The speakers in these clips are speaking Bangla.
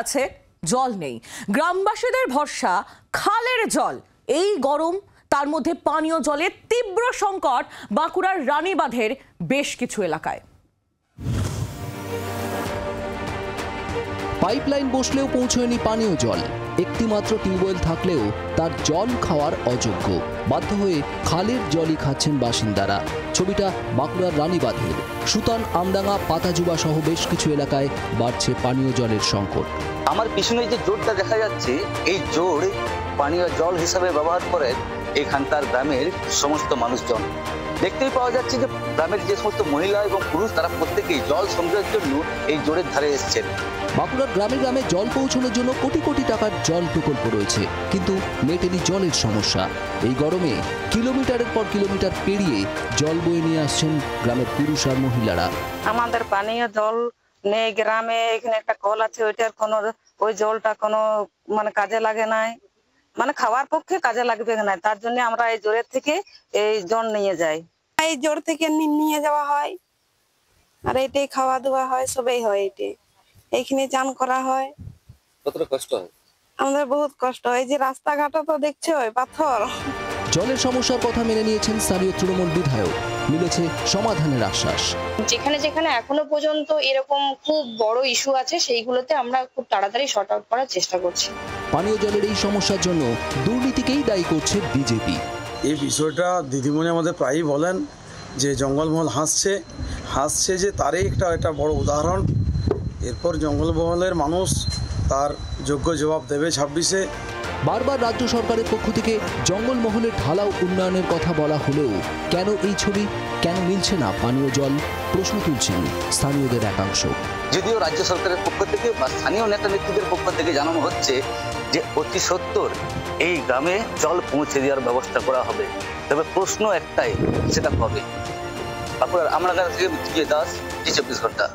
আছে, জল নেই। গ্রামবাসীদের ভরসা খালের জল। এই গরম, তার মধ্যে পানীয় জলের তীব্র সংকট বাঁকুড়ার রানীবাঁধের বেশ কিছু এলাকায়। পাইপলাইন বসলেও পৌঁছয়নি পানীয় জল। একটি মাত্র টিউবওয়েল থাকলেও তার জল খাওয়ার অযোগ্য। বাধ্য হয়ে খালের জলই খাচ্ছেন বাসিন্দারা। ছবিটা বাঁকুড়ার রানীবাঁধের। সুতান, আমডাঙ্গা, পাতাজুবা সহ বেশ কিছু এলাকায় বাড়ছে পানীয় জলের সংকট। আমার পিছনে যে জোরটা দেখা যাচ্ছে, এই জোর পানীয় জল হিসাবে ব্যবহার করেন এখানকার গ্রামের সমস্ত মানুষজন। দেখতেই পাওয়া যাচ্ছে যে গ্রামের যে সমস্ত মহিলা এবং পুরুষ তারা প্রত্যেকেই জল সংগ্রহের জন্য এই জোরের ধারে এসেছেন। বাঁকুড়ার গ্রামে গ্রামে জল পৌঁছানোর জন্য কোটি কোটি টাকার জল প্রকল্প রয়েছে, কিন্তু মেটেনি জলের সমস্যা। এই গরমে কিলোমিটারের পর কিলোমিটার পেরিয়ে জল বয়ে নিয়ে আসছেন গ্রামের পুরুষ আর মহিলারা। আমাদের পানীয় জল নেই গ্রামে। এখানে একটা কল আছে, ওইটার কোনো ওই জলটা কোনো কাজে লাগে নাই, খাওয়ার পক্ষে কাজে লাগবে না। তার জন্য আমরা এই জোরের থেকে এই জল নিয়ে যাই। এই জোর থেকে নিয়ে যাওয়া হয়, আর এটাই খাওয়া দাওয়া হয়, সবই হয়। এটাই এইখানে চান করা হয়। কতটা কষ্ট হয়? আমাদের বহুত কষ্ট হয়। যে রাস্তাঘাটও তো দেখছো পাথর। জলের সমস্যার কথা মেনে নিয়েছেন স্থানীয় তৃণমূল বিধায়ক। মিলেছে সমাধানের আশ্বাস। যেখানে যেখানে এখনো পর্যন্ত এরকম খুব বড় ইস্যু আছে, সেইগুলোতে আমরা খুব তাড়াতাড়ি শর্ট আউট করার চেষ্টা করছি। পানীয় জলের এই সমস্যার জন্য দুর্নীতিকেই দায়ী করছে বিজেপি। এই বিষয়টা দিদিমণি আমাদের প্রায়ই বলেন যে জঙ্গলমহল হাসছে যে তারই একটা বড় উদাহরণ। এরপর জঙ্গলমহলের মানুষ তার যোগ্য জবাব দেবে 26-এ। বারবার রাজ্য সরকারের পক্ষ থেকে জঙ্গলমহলের ঢালাও উন্নয়নের কথা বলা হলেও কেন এই ছবি, কেন মিলছে না পানীয় জল, প্রশ্ন তুলছেন স্থানীয়দের একাংশ। যদিও রাজ্য সরকারের পক্ষ থেকে বা স্থানীয় নেতা নেত্রীদের পক্ষ থেকে জানানো হচ্ছে যে অতি সত্বর এই গ্রামে জল পৌঁছে দেওয়ার ব্যবস্থা করা হবে, তবে প্রশ্ন একটাই, সেটা কবে? বাঁকুড়ার আমডাঙ্গা থেকে বিজয় দাস, 24 ঘন্টা।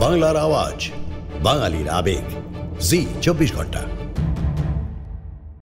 বাংলার আওয়াজ, বাঙালির আবেগ, জি 24 ঘন্টা।